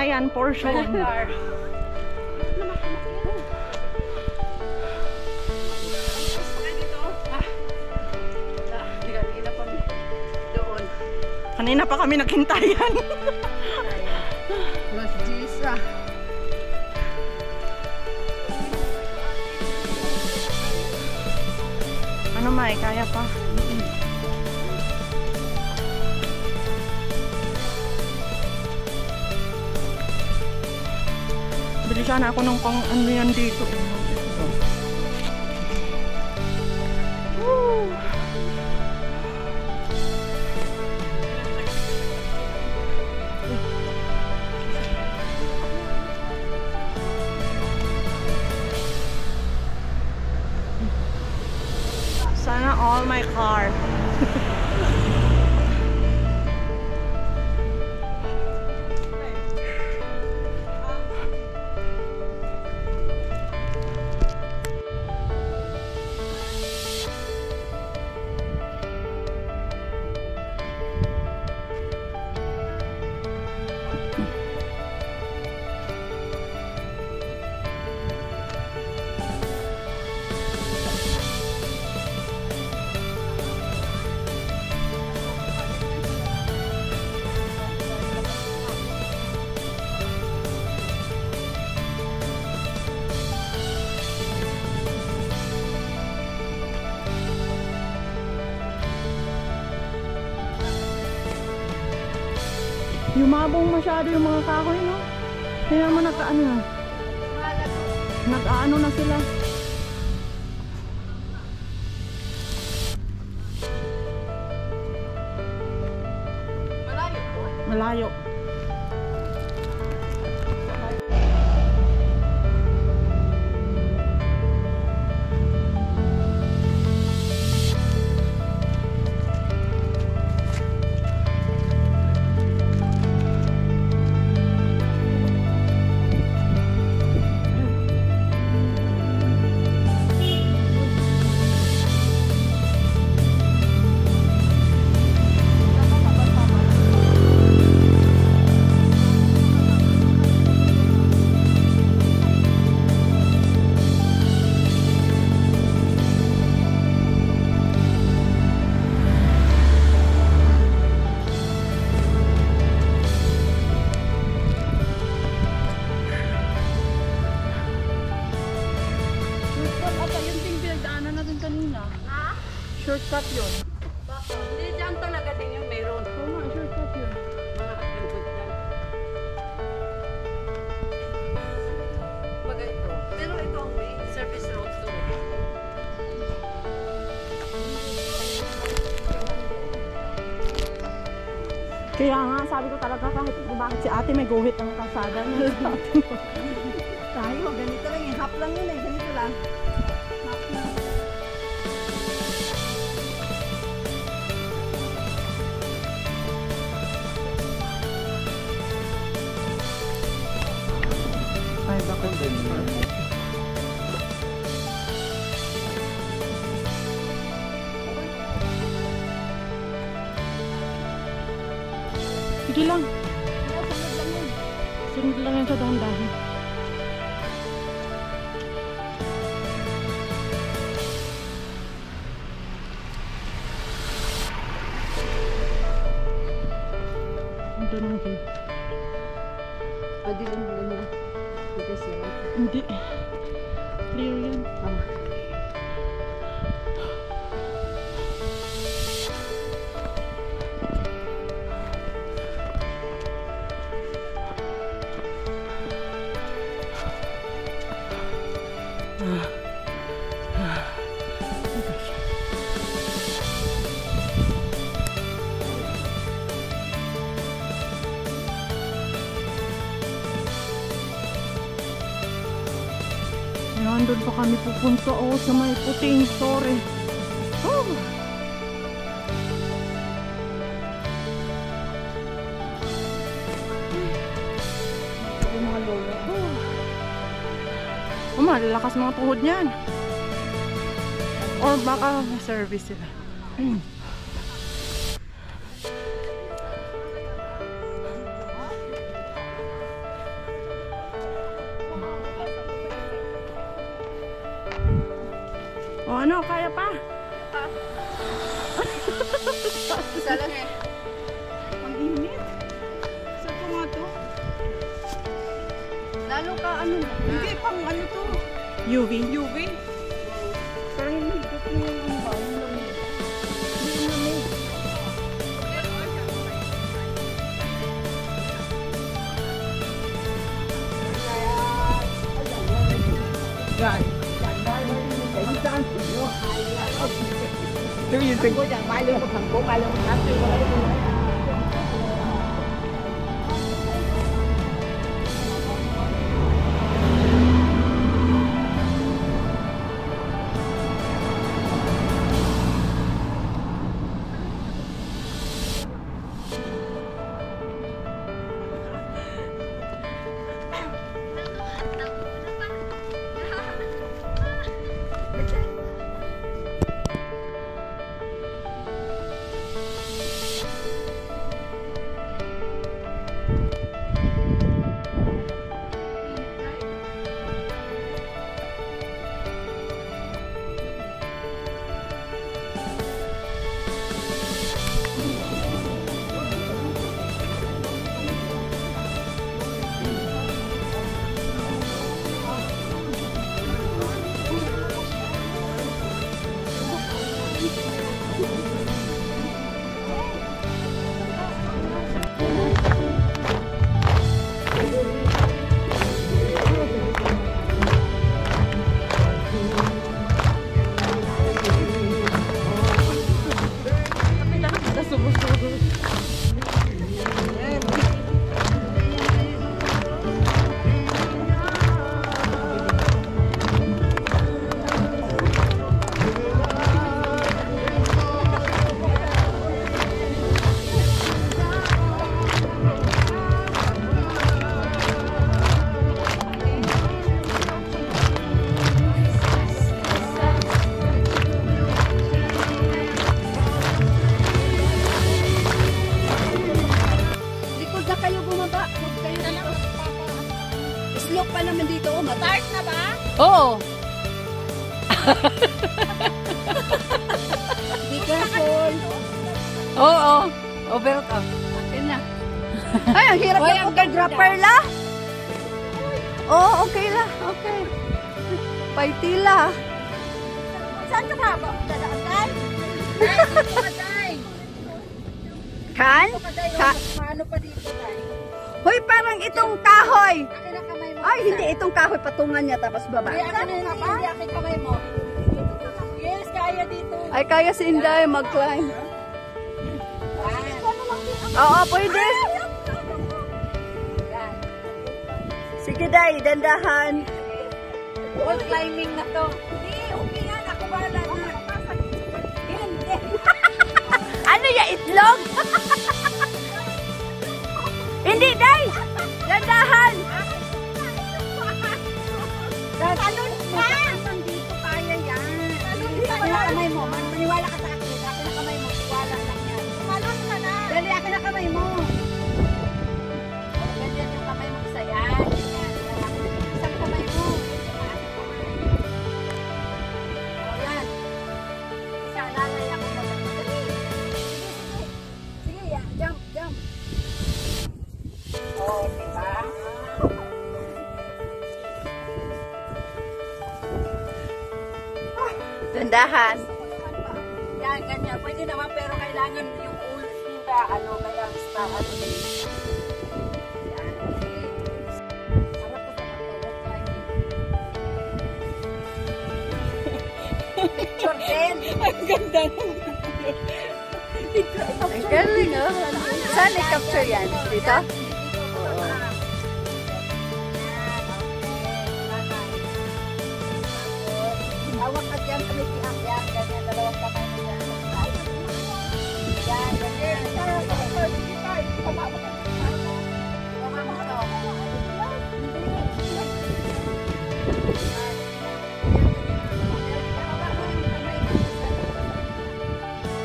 Kintayan portion. Kanina pa kami naghintayan. Mas Gisa. Ano Mai, kaya pa? Bilisan ako ng pang ano yan dito. Woo! Sana all my car. Yumabong masyado yung mga kahoy, no? Kaya naman nagkaano na. Nag-aano na sila. Malayo po? Malayo. Shortcut yun. Bakit? Hindi dyan talaga din yung meron. Oo nga, shortcut yun. Mga katulad dyan. Baga ito. Pero ito ang main service road to. Kaya nga, sabi ko talaga kahit bakit si ate may guhit ang kalsada niya. Tayo, ganito lang. Half lang yun eh. Ganito lang. Half lang. Ay, bakit din? Sige lang. Sunod lang yan sa dahan-dahan. Ito nang view. Pwede lang muna. Dito siya. Hindi. Clear yan. Doon pa kami pupunta sa may puting store. Oh. Ito mga lola. Malalakas mga tuhod niyan. Or baka service sila. O ano, kaya pa? Isa lang eh. Ang init. Sa ito nga to? Lalo ka ano? Hindi, pang ano to? UV. UV? Parang hinihigop mo yung ano ba? Yung lamig. Hindi yung lamig. Yan. Ito yung Cô chẳng bay lưng một thằng cô bay lưng một thằng chưa có lấy được. Slope pa naman dito. Start na ba? Oo. Be careful. Oo. Overtop. Akin na. Ay, ang hirap ng photographer la. Oo, okay la. Okay. Paitila. Saan ka ba? Dadaan kan? Kan? Paano pa dito tayo? Hoy, parang itong kahoy. Akin ang kamay mo. Ay, hindi. Itong kahoy patungan niya tapos baba. Hindi, hindi akin kamay mo. Yes, kaya dito. Ay, kaya si Inday mag-climb. Oo, pwede. Sige, Day. Dandahan. Wall climbing na to. Hindi, okay yan. Ako bahala na. Hindi. Ano ya, itlog? Hindi, Day. Dandahan. Talon pa! Dito kaya yan. Akin ang kamay mo. Maniwala ka sa akin. Akin ang kamay mo. Wala lang yan. Talon ka na. Dali, akin ang kamay mo. Ganyan yung kamay mo sa yan. Isang kamay mo. O yan. Isa, lalay ako mo. Dali. Sige, yan. Jump, jump. O, diba? Dandahan. Yan, ganyan. Pwede naman, pero kailangan yung ulo nila, ano, kaya sa ano din. Yan. Sarap ko sa pagtawag kayo. Picture din. Ang ganda ng Ang galing, oh. Saan i-capture yan? Dito? Hawak ka dyan sa may piak yan. Ganyan, dalawang kamay mo dyan. Yan, ganyan. Baba mo to.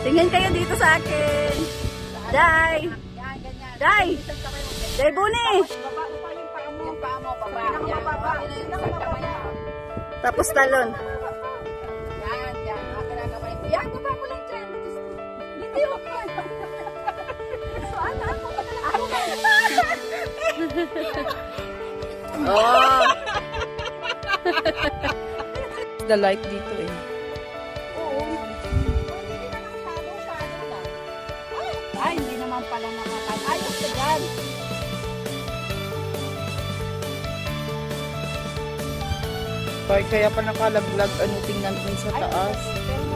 Tingin kayo dito sa akin. Day. Yan, ganyan. Day. Isang kamay mo dyan. Day, Buni. Baba mo pa yung paa mo. Yung paa mo, baba. Yan, baba na yung isang kamay mo. Tapos talon. Yan. Oh. The light dito eh. Ay, hindi naman pala ayos ka dyan. Kaya pa nakalaglag, ano, tingnan dun sa taas. Pero